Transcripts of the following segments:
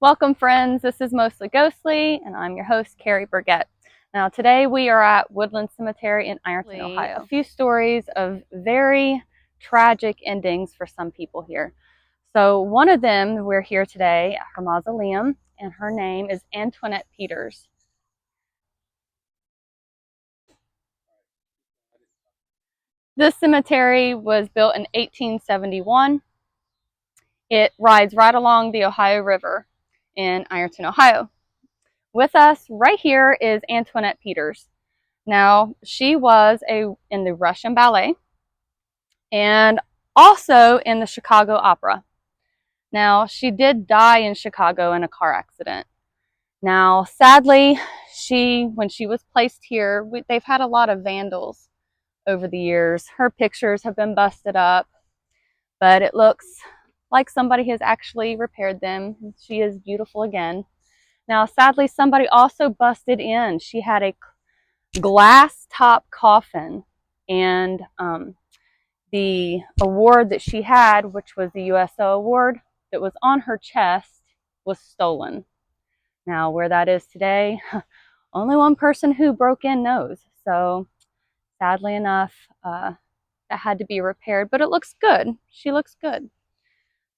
Welcome, friends. This is Mostly Ghostly, and I'm your host, Carrie Burgett. Now, today we are at Woodland Cemetery in Ironton, Ohio. A few stories of very tragic endings for some people here. So one of them, we're here today at her mausoleum, and her name is Antoinette Peters. This cemetery was built in 1871. It rides right along the Ohio River in Ironton, Ohio. With us right here is Antoinette Peters. Now, she was in the Russian ballet and also in the Chicago Opera. Now, she did die in Chicago in a car accident. Now, sadly, when she was placed here, they've had a lot of vandals over the years. Her pictures have been busted up, but it looks like somebody has actually repaired them. She is beautiful again. Now, sadly, somebody also busted in. She had a glass top coffin, and the award that she had, which was the USO award that was on her chest, was stolen. Now, where that is today, only one person who broke in knows. So sadly enough, that had to be repaired, but it looks good. She looks good.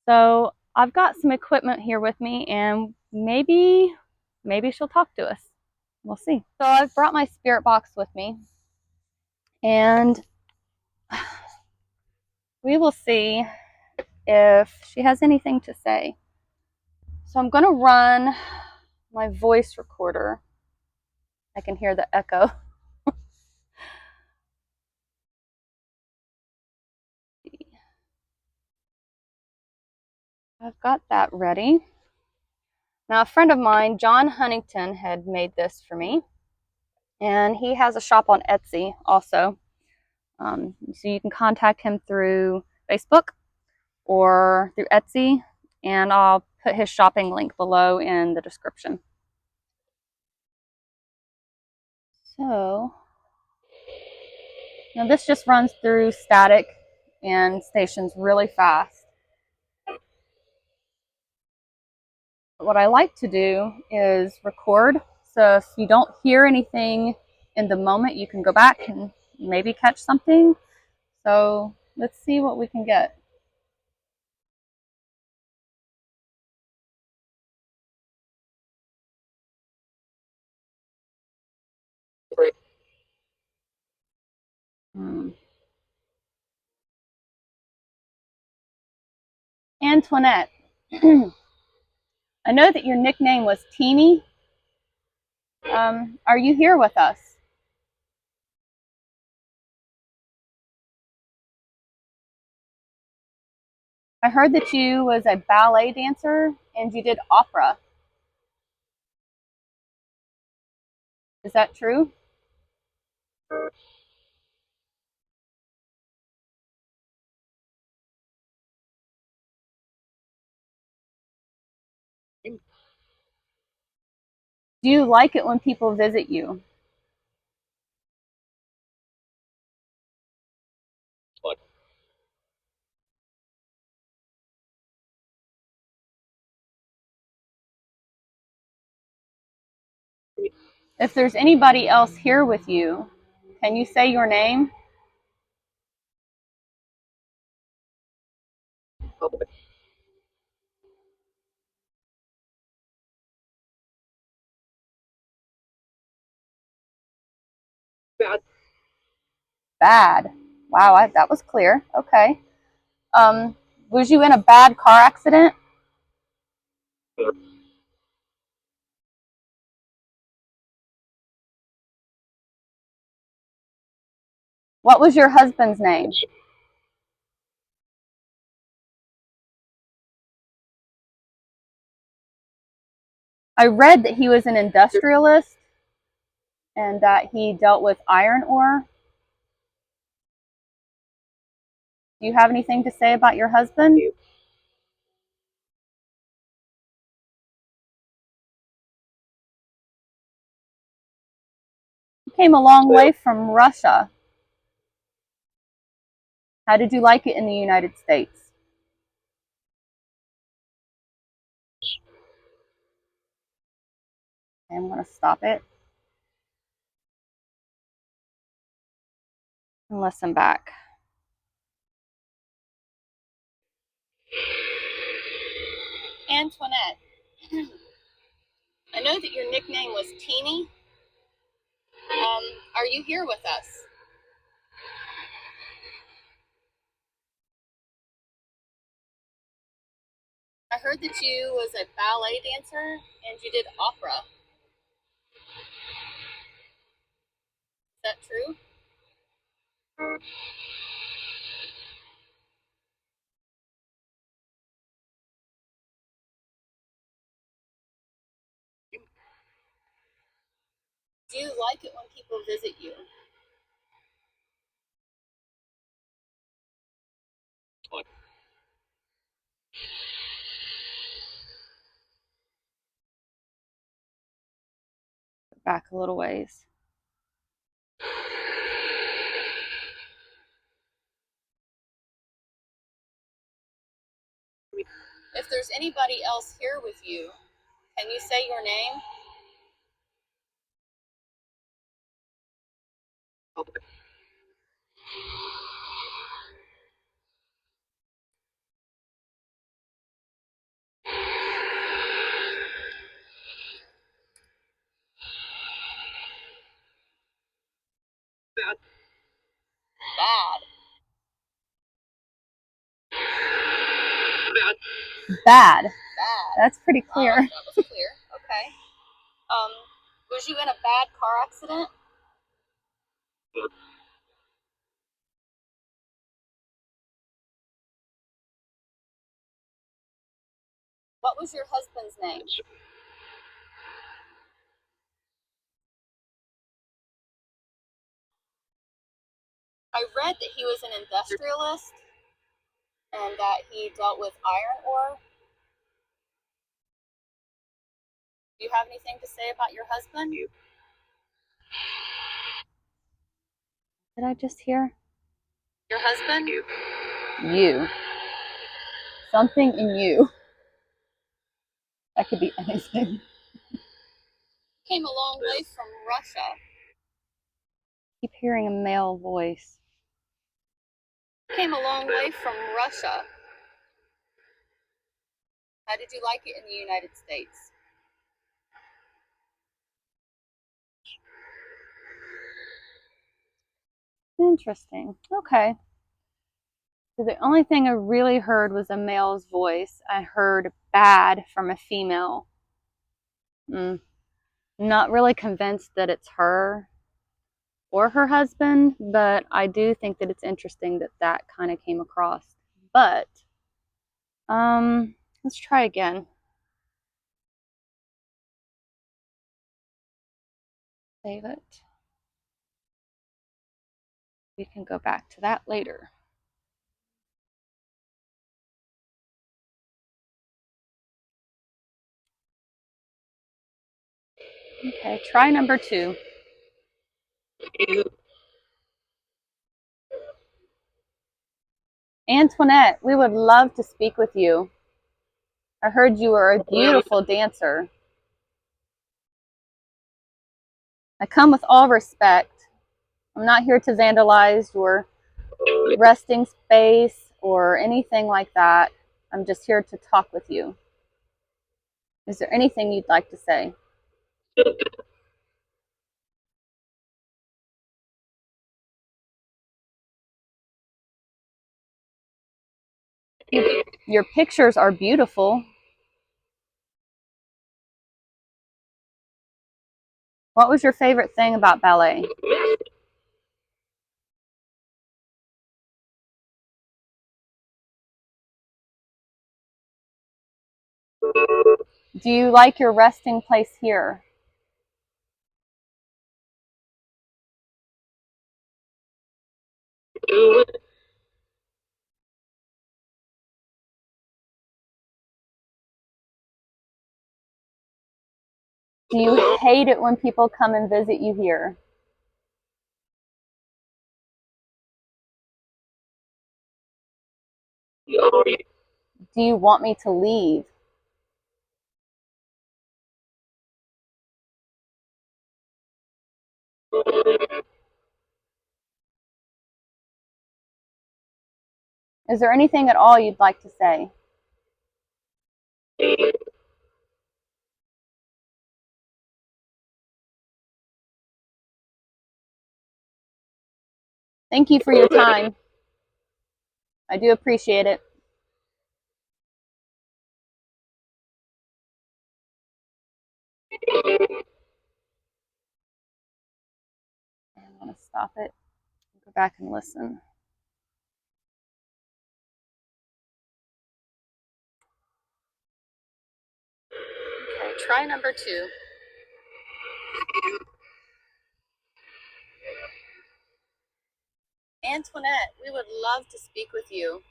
So I've got some equipment here with me, and maybe she'll talk to us. We'll see. So I've brought my spirit box with me, and we will see if she has anything to say. So I'm going to run my voice recorder. I can hear the echo. I've got that ready. Now, a friend of mine, John Huntington, had made this for me, and he has a shop on Etsy also. So you can contact him through Facebook or through Etsy, and I'll put his shopping link below in the description. So now this just runs through static and stations really fast. What I like to do is record, so if you don't hear anything in the moment, you can go back and maybe catch something. So let's see what we can get. Antoinette, I know that your nickname was Teeny. Are you here with us? I heard that you was a ballet dancer and you did opera. Is that true? Do you like it when people visit you? If there's anybody else here with you, can you say your name? Bad. Wow, that was clear. Okay. Was you in a bad car accident? What was your husband's name? I read that he was an industrialist and that he dealt with iron ore. Do you have anything to say about your husband? You came a long way from Russia. How did you like it in the United States? Okay, I'm going to stop it and listen back. Antoinette, I know that your nickname was Teeny. Are you here with us? I heard that you was a ballet dancer and you did opera. Is that true? Do you like it when people visit you? Back a little ways. If there's anybody else here with you, can you say your name? Bad. Bad. Bad. That's pretty clear. That was clear. Okay. Was you in a bad car accident? What was your husband's name? I read that he was an industrialist and that he dealt with iron ore. Do you have anything to say about your husband? Did I just hear? Your husband? You. Something in you. That could be anything. Came a long way from Russia. Keep hearing a male voice. Came a long way from Russia. How did you like it in the United States? Interesting. Okay. So the only thing I really heard was a male's voice. I heard bad from a female. Not really convinced that it's her or her husband, but I do think that it's interesting that that kind of came across. But let's try again. Save it. We can go back to that later. Okay, try number 2. Antoinette, we would love to speak with you. I heard you were a beautiful dancer. I come with all respect. I'm not here to vandalize your resting space or anything like that. I'm just here to talk with you. Is there anything you'd like to say? Your pictures are beautiful. What was your favorite thing about ballet? Do you like your resting place here? Do you hate it when people come and visit you here? Do you want me to leave? Is there anything at all you'd like to say? Thank you for your time. I do appreciate it. I'm going to stop it. Go back and listen. Okay, try number 2. Antoinette, we would love to speak with you.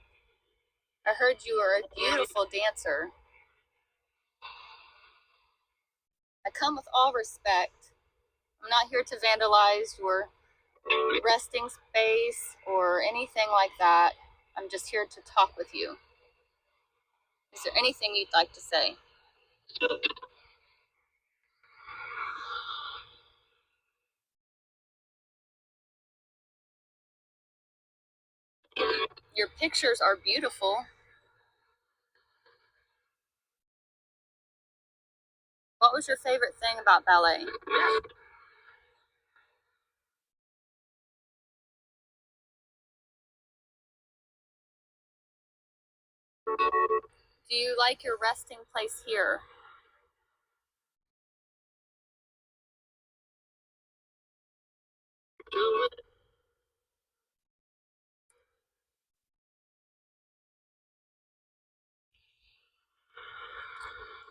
I heard you are a beautiful dancer. I come with all respect. I'm not here to vandalize your resting space or anything like that. I'm just here to talk with you. Is there anything you'd like to say? Your pictures are beautiful. What was your favorite thing about ballet? Do you like your resting place here?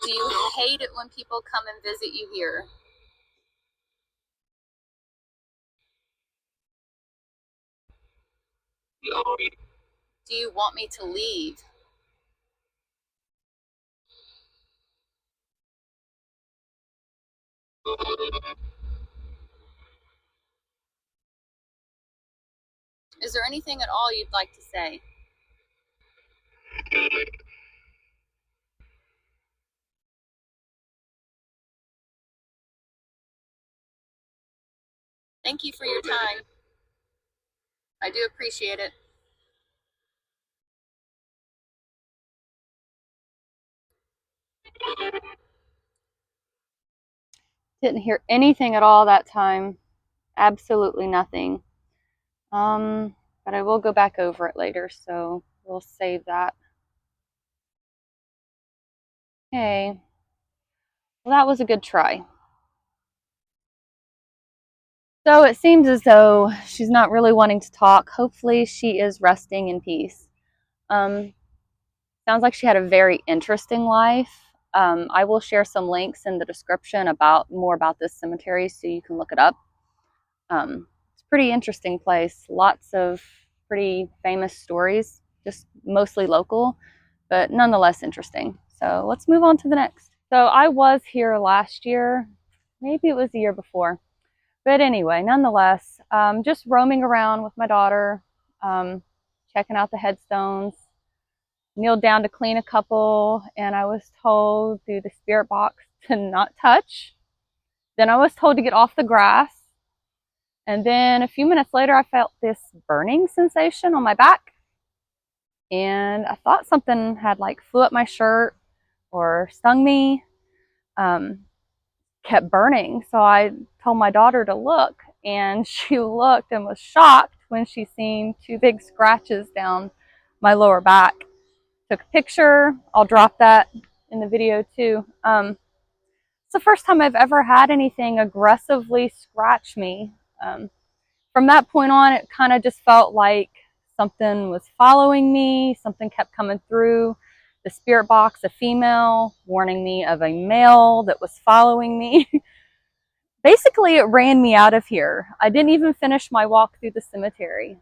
Do you hate it when people come and visit you here? Do you want me to leave? Is there anything at all you'd like to say? Thank you for your time. I do appreciate it. Didn't hear anything at all that time. Absolutely nothing. But I will go back over it later, so we'll save that. Okay. Well, that was a good try. So it seems as though she's not really wanting to talk. Hopefully she is resting in peace. Sounds like she had a very interesting life. I will share some links in the description about more about this cemetery so you can look it up. It's a pretty interesting place. Lots of pretty famous stories, just mostly local, but nonetheless interesting. So let's move on to the next. So I was here last year, maybe it was the year before. But anyway, nonetheless, just roaming around with my daughter, checking out the headstones, kneeled down to clean a couple, and I was told through the spirit box to not touch. Then I was told to get off the grass. And then a few minutes later, I felt this burning sensation on my back. And I thought something had like flew up my shirt or stung me. Kept burning. So I told my daughter to look, and she looked and was shocked when she seen 2 big scratches down my lower back. Took a picture. I'll drop that in the video too. It's the first time I've ever had anything aggressively scratch me. From that point on, it kind of just felt like something was following me. Something kept coming through the spirit box, a female, warning me of a male that was following me. Basically, it ran me out of here. I didn't even finish my walk through the cemetery.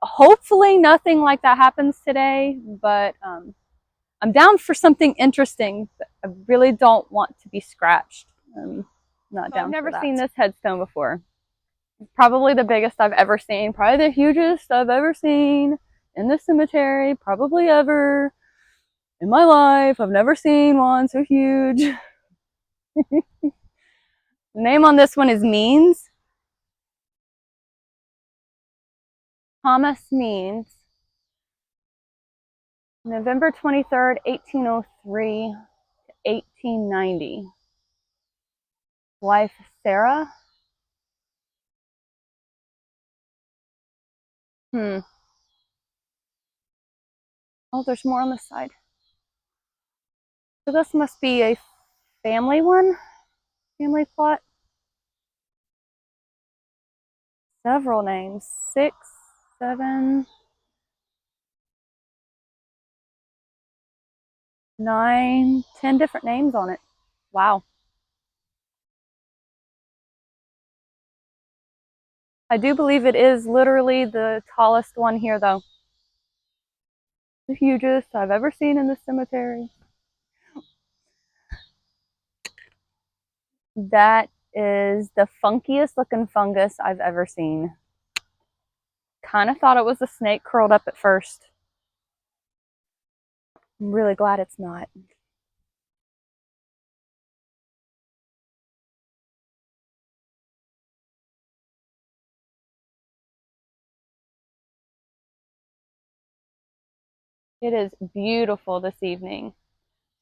Hopefully nothing like that happens today, but I'm down for something interesting. I really don't want to be scratched. I'm not down. I've never seen this headstone before. It's probably the biggest I've ever seen. Probably the hugest I've ever seen in the cemetery, probably ever in my life. I've never seen one so huge. The name on this one is Means. Thomas means November 23rd, 1803 to 1890. Wife Sarah. Oh, there's more on this side. So this must be a family one, family plot. Several names, 6, 7, 9, 10 different names on it. Wow. I do believe it is literally the tallest one here, though. The hugest I've ever seen in the cemetery. That is the funkiest looking fungus I've ever seen. Kind of thought it was a snake curled up at first. I'm really glad it's not. It is beautiful this evening.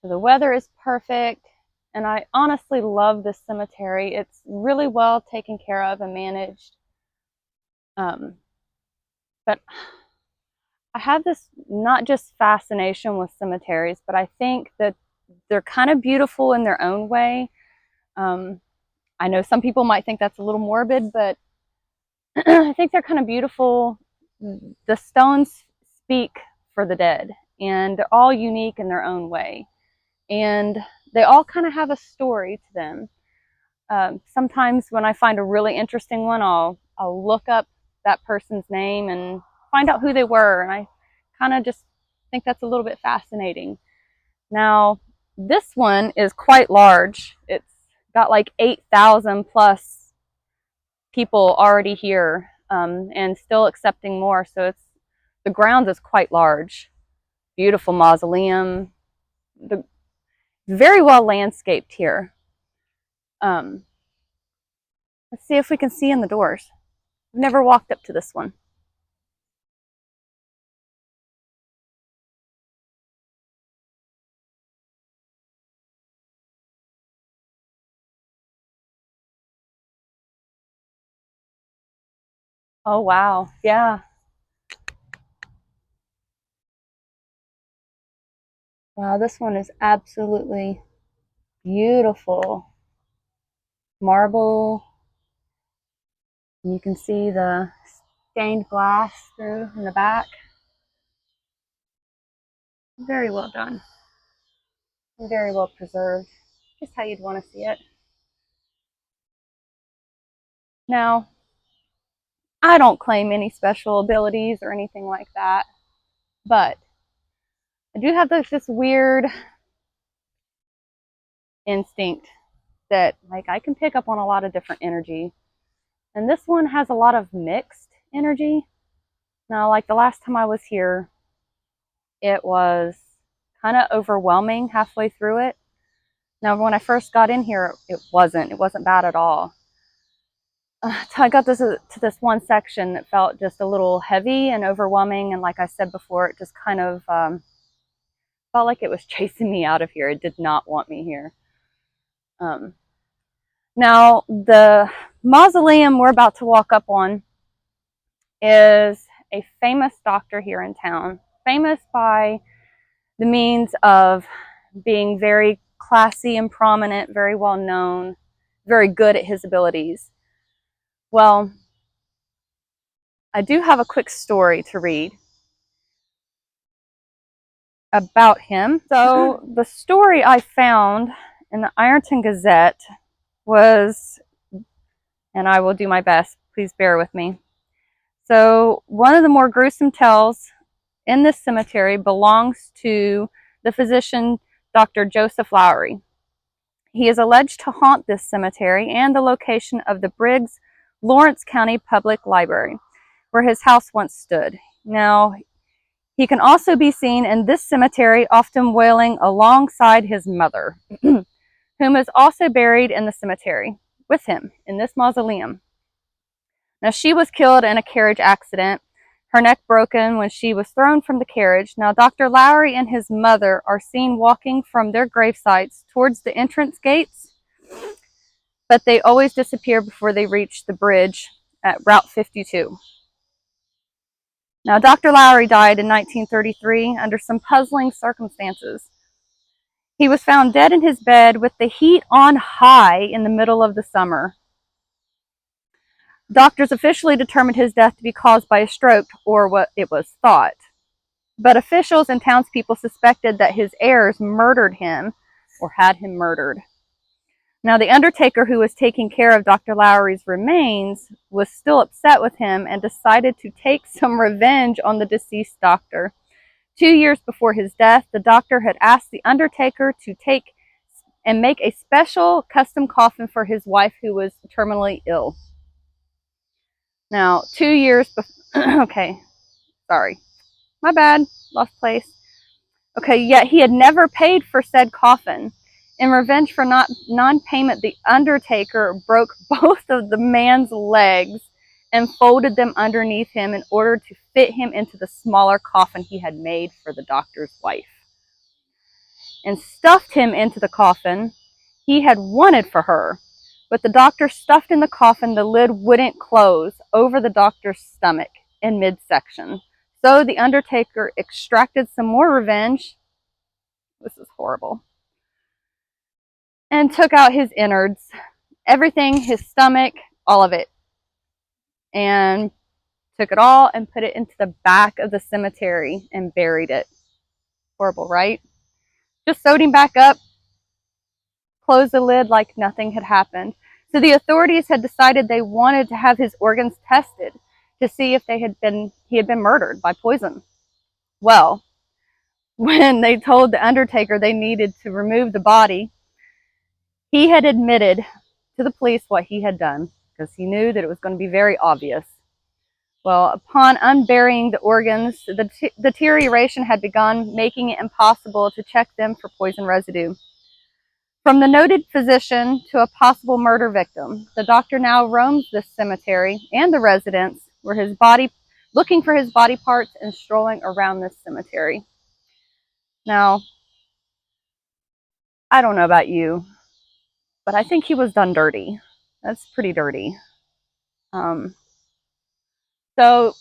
So the weather is perfect, and I honestly love this cemetery. It's really well taken care of and managed. But I have this not just fascination with cemeteries, but I think that they're kind of beautiful in their own way. I know some people might think that's a little morbid, but I think they're kind of beautiful. The stones speak for the dead, and they're all unique in their own way. And they all kind of have a story to them. Sometimes when I find a really interesting one, I'll look up that person's name and find out who they were. And I kind of just think that's a little bit fascinating. Now, this one is quite large. It's got like 8,000 plus people already here, and still accepting more. So the grounds is quite large. Beautiful mausoleum. Very well landscaped here. Let's see if we can see in the doors. I've never walked up to this one. Oh, wow. Yeah. Wow, this one is absolutely beautiful. Marble. You can see the stained glass through in the back. Very well done. Very well preserved. Just how you'd want to see it. Now, I don't claim any special abilities or anything like that, but I do have this weird instinct that like I can pick up on a lot of different energy. And this one has a lot of mixed energy. Now, like the last time I was here, it was kind of overwhelming halfway through it. Now, when I first got in here, it wasn't bad at all. Until I got to this one section that felt just a little heavy and overwhelming. And like I said before, it just kind of felt like it was chasing me out of here. It did not want me here. Now, the mausoleum we're about to walk up on is a famous doctor here in town. Famous by the means of being very classy and prominent, very well known, very good at his abilities. Well, I do have a quick story to read about him. So the story I found in the Ironton Gazette was, and I will do my best, please bear with me. So one of the more gruesome tales in this cemetery belongs to the physician Dr. Joseph Lowry. He is alleged to haunt this cemetery and the location of the Briggs Lawrence County Public Library, where his house once stood. Now, he can also be seen in this cemetery, often wailing alongside his mother, whom is also buried in the cemetery with him in this mausoleum. Now, she was killed in a carriage accident. her neck broken when she was thrown from the carriage. Now, Dr. Lowry and his mother are seen walking from their grave sites towards the entrance gates, but they always disappear before they reach the bridge at Route 52. Now, Dr. Lowry died in 1933 under some puzzling circumstances. He was found dead in his bed with the heat on high in the middle of the summer. Doctors officially determined his death to be caused by a stroke, or what it was thought. But officials and townspeople suspected that his heirs murdered him or had him murdered. Now, the undertaker who was taking care of Dr. Lowry's remains was still upset with him and decided to take some revenge on the deceased doctor. 2 years before his death, the doctor had asked the undertaker to take and make a special custom coffin for his wife who was terminally ill. Now, 2 years before, okay, sorry, my bad, lost place. Okay, yet he had never paid for said coffin. In revenge for non-payment, the undertaker broke both of the man's legs and folded them underneath him in order to fit him into the smaller coffin he had made for the doctor's wife, and stuffed him into the coffin he had wanted for her. With the doctor stuffed in the coffin, the lid wouldn't close over the doctor's stomach in midsection. So the undertaker extracted some more revenge. This is horrible. And took out his innards, everything, his stomach, all of it. And took it all and put it into the back of the cemetery and buried it. Horrible, right? Just sewed him back up, closed the lid like nothing had happened. So the authorities had decided they wanted to have his organs tested to see if he had been murdered by poison. Well, when they told the undertaker they needed to remove the body, he had admitted to the police what he had done because he knew that it was going to be very obvious. Well, upon unburying the organs, the deterioration had begun, making it impossible to check them for poison residue. From the noted physician to a possible murder victim, the doctor now roams this cemetery and the residence looking for his body parts and strolling around this cemetery. Now, I don't know about you, but I think he was done dirty. That's pretty dirty. So,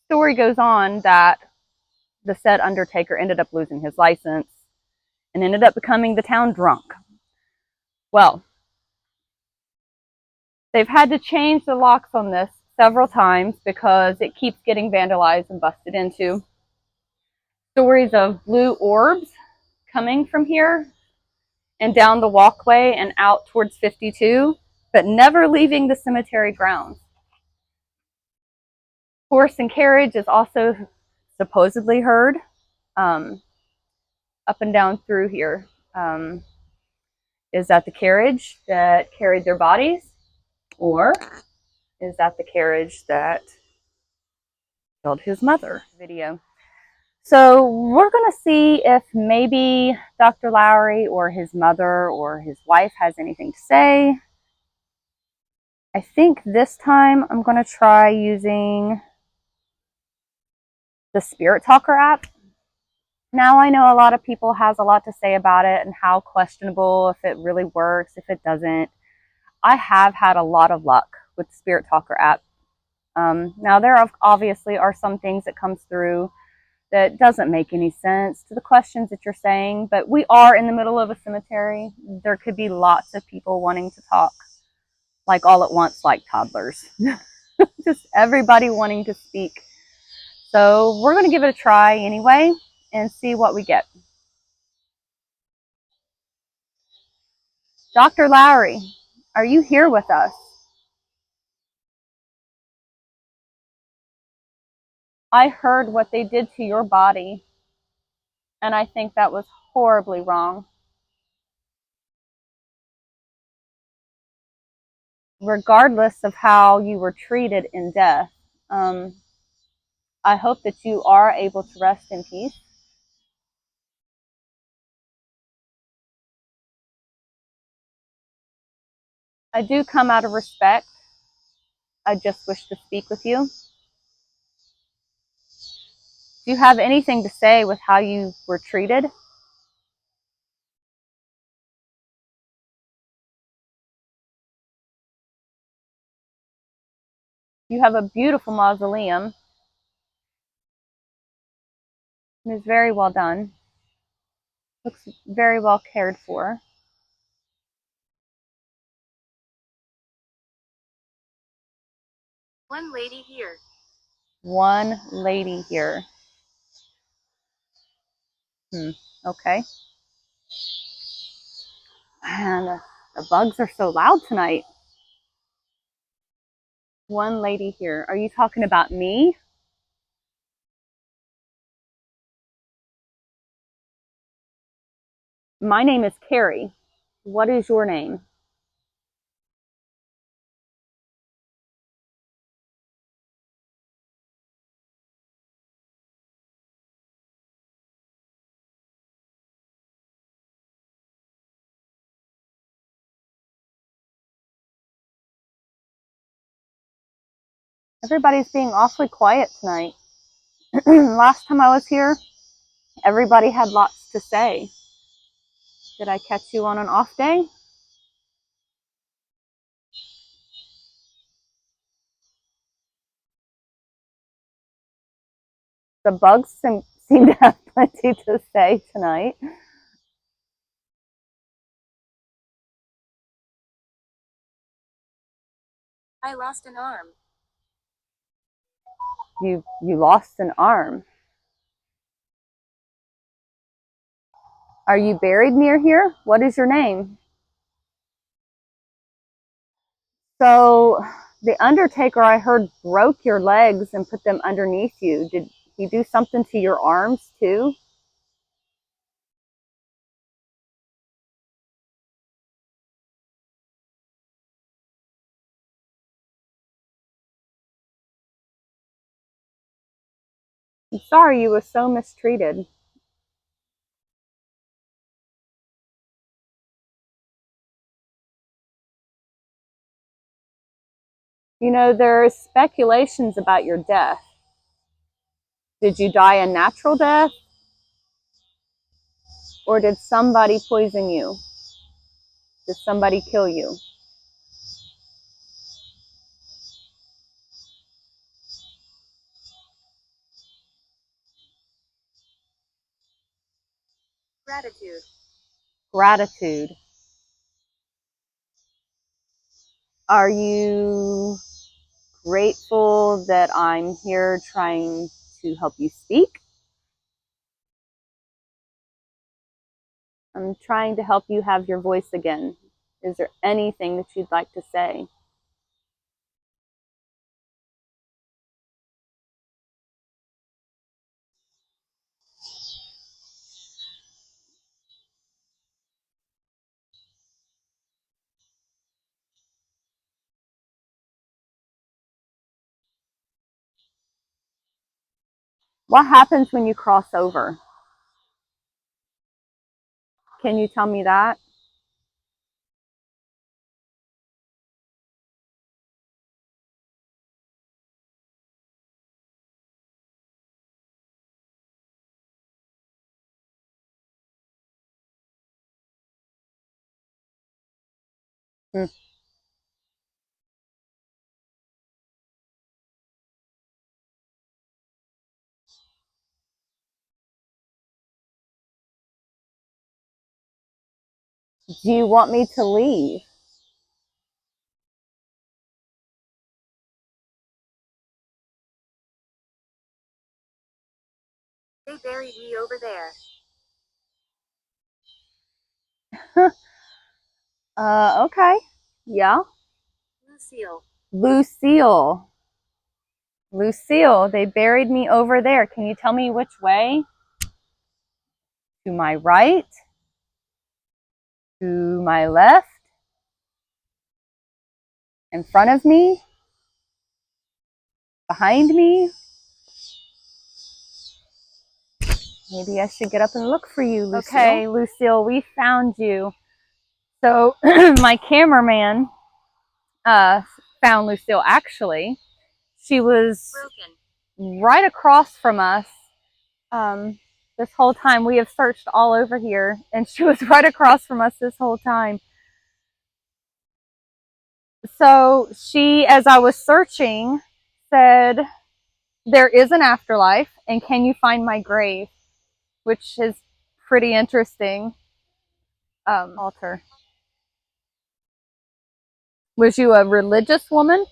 story goes on that the said undertaker ended up losing his license and ended up becoming the town drunk. Well, they've had to change the locks on this several times because it keeps getting vandalized and busted into. Stories of blue orbs coming from here and down the walkway and out towards 52, but never leaving the cemetery grounds. Horse and carriage is also supposedly heard up and down through here. Is that the carriage that carried their bodies? Or is that the carriage that killed his mother? Video. So we're going to see if maybe Dr. Lowry or his mother or his wife has anything to say. I think this time I'm going to try using the Spirit Talker app. Now I know a lot of people has a lot to say about it and how questionable, if it really works, if it doesn't. I have had a lot of luck with the Spirit Talker app. Now there obviously are some things that comes through that doesn't make any sense to the questions that you're saying, but we are in the middle of a cemetery. There could be lots of people wanting to talk, like all at once, like toddlers. Just everybody wanting to speak. So we're going to give it a try anyway and see what we get. Dr. Lowry, are you here with us? I heard what they did to your body, and I think that was horribly wrong. Regardless of how you were treated in death, I hope that you are able to rest in peace. I do come out of respect. I just wish to speak with you. Do you have anything to say with how you were treated? You have a beautiful mausoleum. It is very well done. Looks very well cared for. One lady here. One lady here. Okay. And the bugs are so loud tonight. One lady here. Are you talking about me? My name is Carrie. What is your name? Everybody's being awfully quiet tonight. Last time I was here, everybody had lots to say. Did I catch you on an off day? The bugs seem to have plenty to say tonight. I lost an arm. You lost an arm. Are you buried near here? What is your name? So the undertaker, I heard, broke your legs and put them underneath you. Did he do something to your arms too? I'm sorry you were so mistreated. You know, there's speculations about your death. Did you die a natural death? Or did somebody poison you? Did somebody kill you? Gratitude. Gratitude. Are you grateful that I'm here trying to help you speak? I'm trying to help you have your voice again. Is there anything that you'd like to say? What happens when you cross over? Can you tell me that? Hmm. Do you want me to leave? They buried me over there. Okay. Yeah. Lucille. Lucille. Lucille, they buried me over there. Can you tell me which way? To my right? To my left? In front of me? Behind me? Maybe I should get up and look for you, Lucille. Okay, Lucille, we found you. So my cameraman found Lucille. Actually, she was Broken. right across from us this whole time. We have searched all over here, and she was right across from us this whole time. So she, as I was searching, said, "There is an afterlife, and can you find my grave?" Which is pretty interesting. Altar. Was you a religious woman?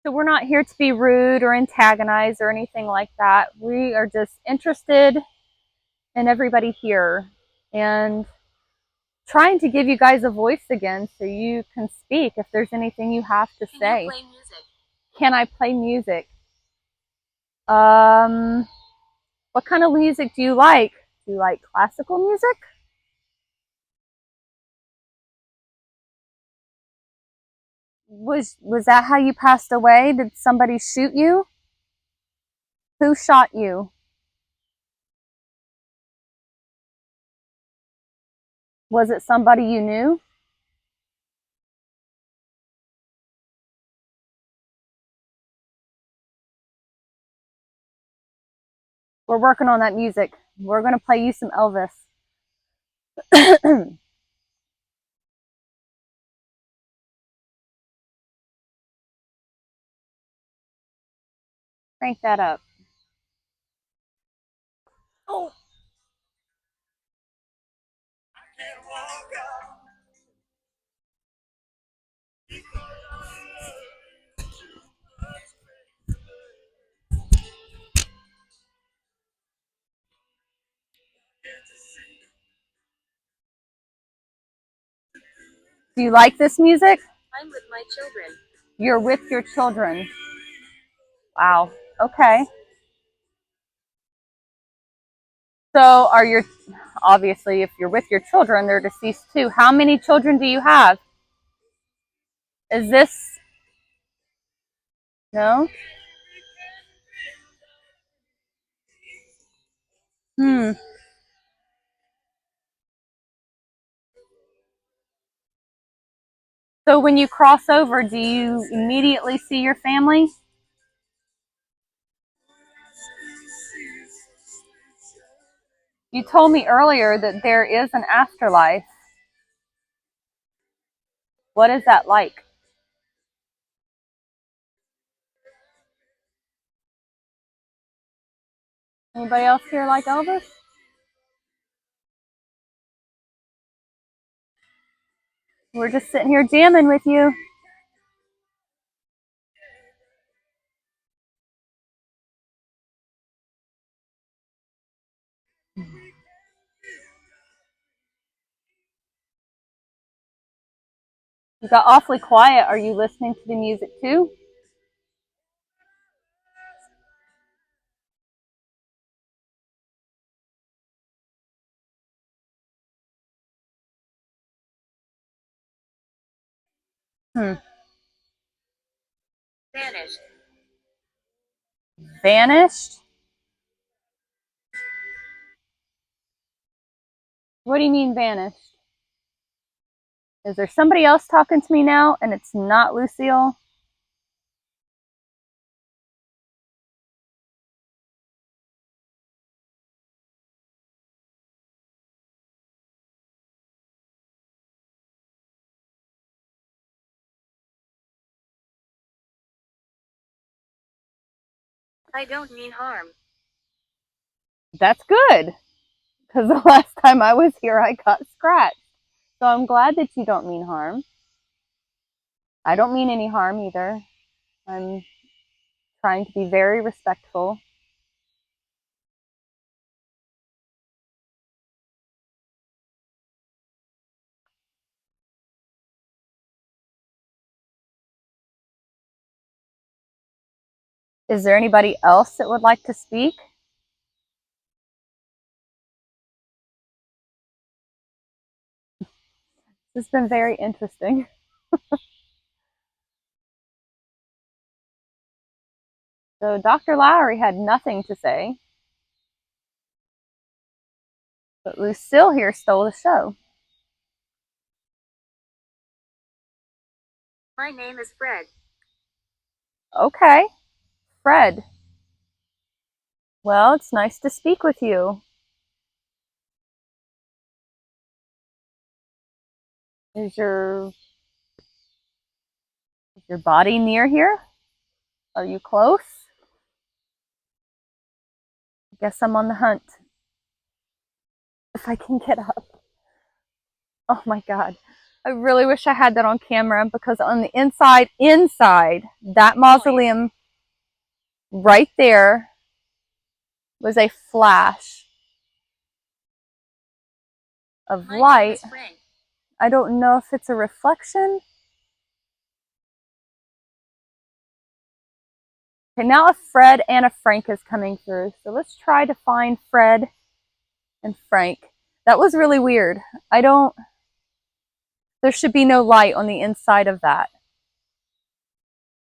So we're not here to be rude or antagonize or anything like that. We are just interested in everybody here and trying to give you guys a voice again so you can speak if there's anything you have to say. Can you play music? Can I play music? What kind of music do you like? Do you like classical music? Was that how you passed away? Did somebody shoot you? Who shot you? Was it somebody you knew? We're working on that music. We're going to play you some Elvis. Crank that up. Oh. Do you like this music? I'm with my children. You're with your children. Wow. Okay. So are your, obviously, if you're with your children, they're deceased too. How many children do you have? Is this, no? Hmm. So when you cross over, do you immediately see your family? You told me earlier that there is an afterlife. What is that like? Anybody else here like Elvis? We're just sitting here jamming with you. You got awfully quiet. Are you listening to the music too? Hmm. Vanished. Vanished? What do you mean vanished? Is there somebody else talking to me now and it's not Lucille? I don't mean harm. That's good. Because the last time I was here, I got scratched. So I'm glad that you don't mean harm. I don't mean any harm either. I'm trying to be very respectful. Is there anybody else that would like to speak? This has been very interesting. So Dr. Lowry had nothing to say, but Lucille here stole the show. My name is Fred. Okay, Fred. Well, it's nice to speak with you. Is your body near here? Are you close? I guess I'm on the hunt. If I can get up. Oh my God. I really wish I had that on camera because on the inside, that mausoleum right there was a flash of My light. name is Frank. I don't know if it's a reflection. Okay, now a Fred and a Frank is coming through. So let's try to find Fred and Frank. That was really weird. There should be no light on the inside of that.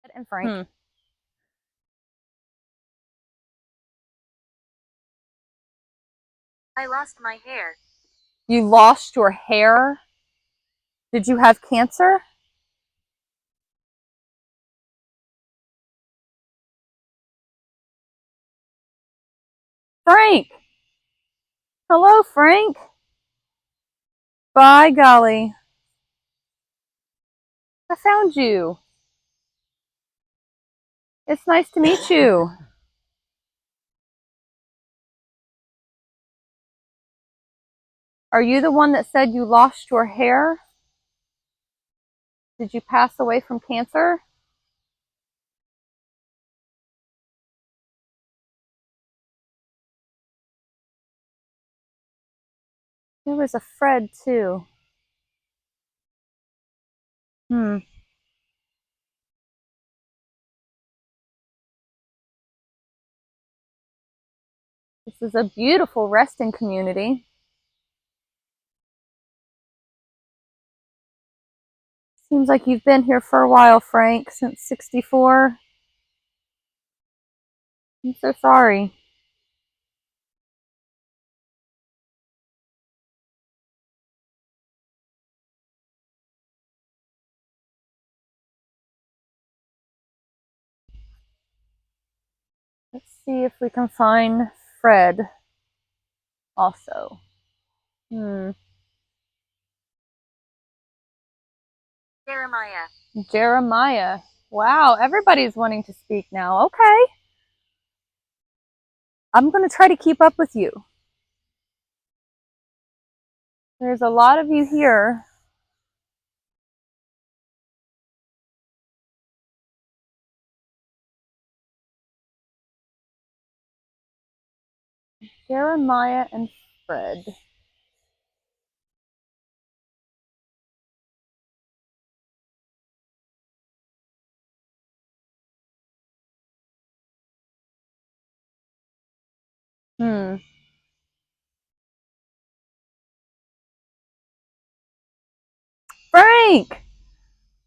Fred and Frank. I lost my hair. You lost your hair? Did you have cancer? Frank! Hello, Frank. By golly. I found you. It's nice to meet you. Are you the one that said you lost your hair? Did you pass away from cancer? There was a Fred too. Hmm. This is a beautiful resting community. Seems like you've been here for a while, Frank, since '64. I'm so sorry. Let's see if we can find Fred also. Jeremiah. Jeremiah. Wow, everybody's wanting to speak now. Okay. I'm going to try to keep up with you. There's a lot of you here. Jeremiah and Fred. Hmm. Frank!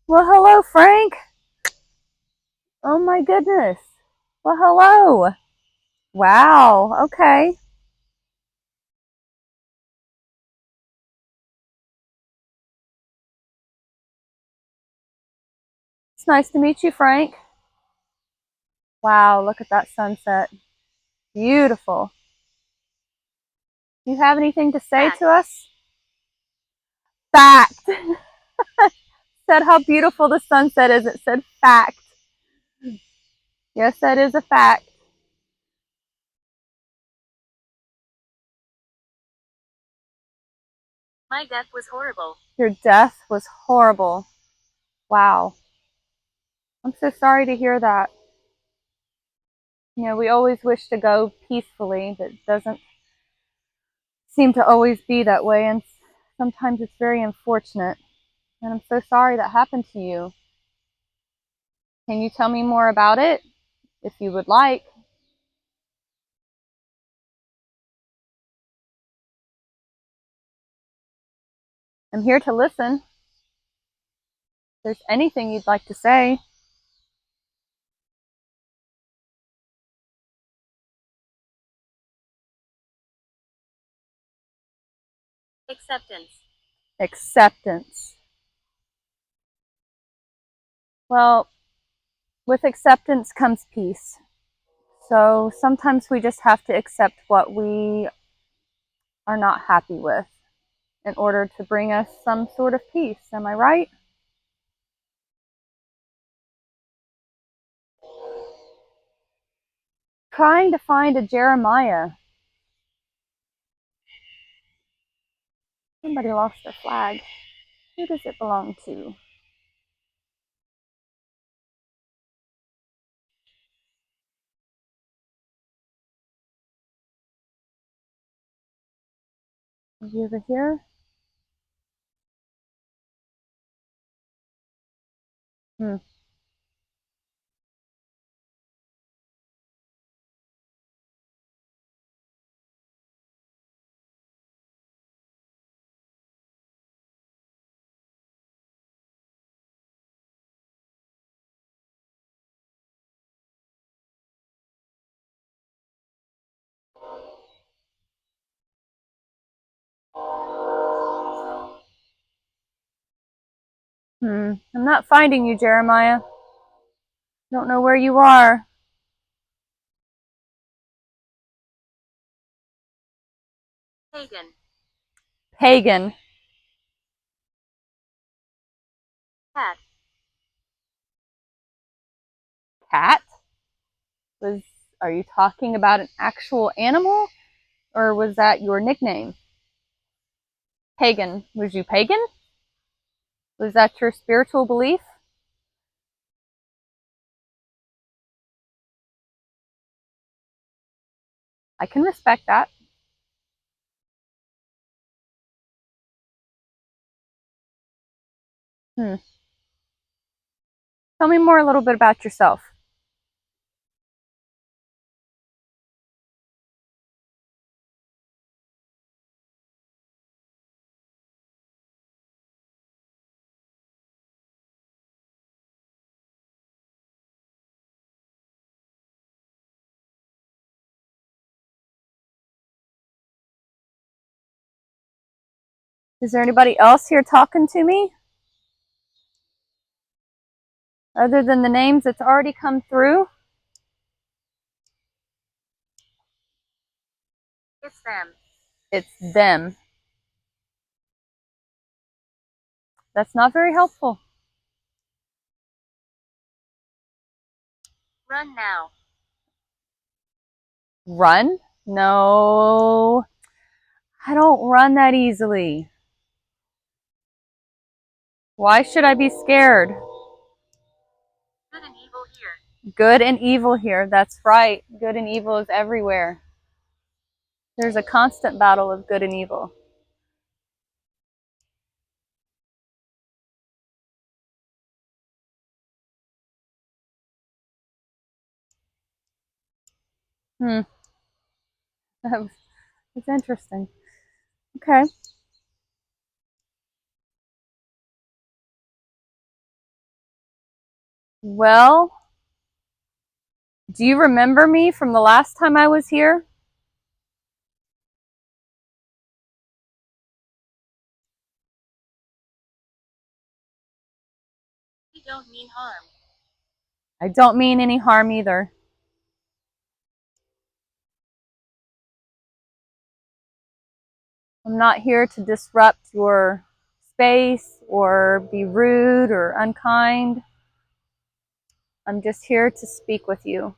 Well, hello, Frank. Oh my goodness. Well, hello. Wow. Okay. It's nice to meet you, Frank. Wow, look at that sunset. Beautiful. Do you have anything to say Fact. to us? Fact. Said how beautiful the sunset is. It said fact. Yes, that is a fact. My death was horrible. Your death was horrible. Wow. I'm so sorry to hear that. You know, we always wish to go peacefully, but it doesn't seem to always be that way, and sometimes it's very unfortunate. And I'm so sorry that happened to you. Can you tell me more about it, if you would like? I'm here to listen. If there's anything you'd like to say. Acceptance. Acceptance. Well, with acceptance comes peace. So sometimes we just have to accept what we are not happy with in order to bring us some sort of peace. Am I right? Trying to find a Jeremiah. Somebody lost their flag. Who does it belong to? Is he over here? Hmm. I'm not finding you, Jeremiah. Don't know where you are. Pagan. Pagan. Cat. Cat? Was Are you talking about an actual animal? Or was that your nickname? Pagan. Was you pagan? Was that your spiritual belief? I can respect that. Hmm. Tell me more a little bit about yourself. Is there anybody else here talking to me? Other than the names that's already come through? It's them. It's them. That's not very helpful. Run now. Run? No. I don't run that easily. Why should I be scared? Good and evil here. Good and evil here. That's right. Good and evil is everywhere. There's a constant battle of good and evil. Hmm. That's interesting. Okay. Well, do you remember me from the last time I was here? We don't mean harm. I don't mean any harm either. I'm not here to disrupt your space or be rude or unkind. I'm just here to speak with you.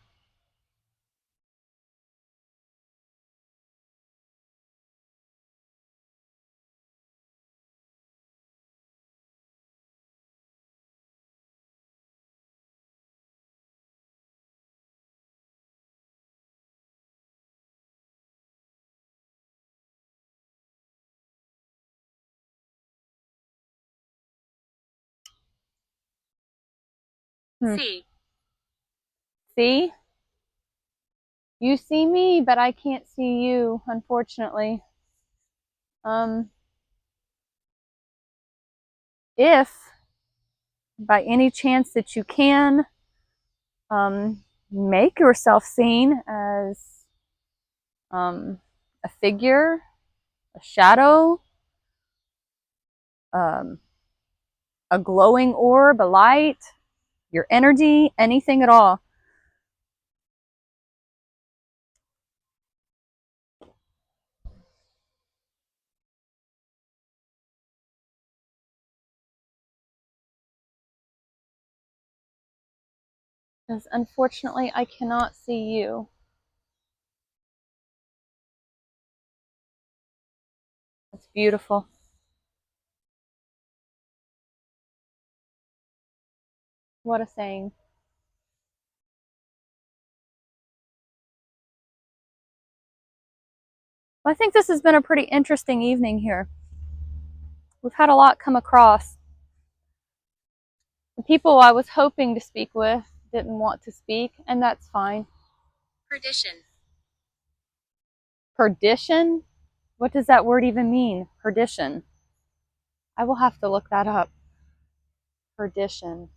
See. See? You see me, but I can't see you, unfortunately. Um, if by any chance that you can, make yourself seen as a figure, a shadow, um, a glowing orb, a light, your energy, anything at all. Because unfortunately, I cannot see you. It's beautiful. What a saying. Well, I think this has been a pretty interesting evening here. We've had a lot come across. The people I was hoping to speak with didn't want to speak, and that's fine. Perdition. Perdition? What does that word even mean? Perdition. I will have to look that up. Perdition.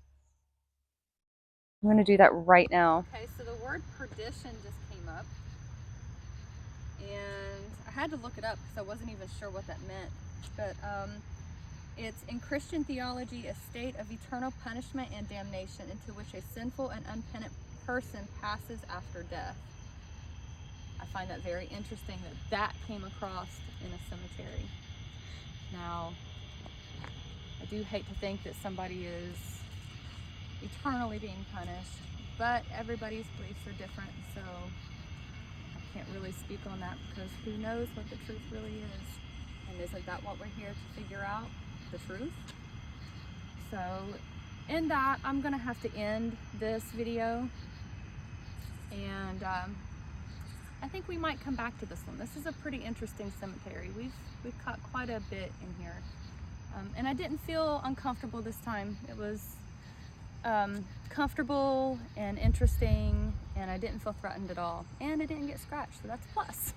I'm going to do that right now. Okay, so the word perdition just came up, and I had to look it up because I wasn't even sure what that meant. But it's in Christian theology, a state of eternal punishment and damnation into which a sinful and unpenitent person passes after death. I find that very interesting that came across in a cemetery. Now, I do hate to think that somebody is eternally being punished, but everybody's beliefs are different, so I can't really speak on that because who knows what the truth really is. And isn't that what we're here to figure out? The truth? So in that, I'm gonna have to end this video, and I think we might come back to this one. This is a pretty interesting cemetery. We've caught quite a bit in here, and I didn't feel uncomfortable this time. It was comfortable and interesting, and I didn't feel threatened at all, and I didn't get scratched, so that's a plus.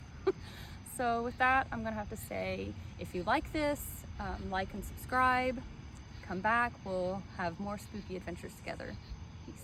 So with that, I'm gonna have to say, if you like this, like and subscribe, come back, we'll have more spooky adventures together. Peace.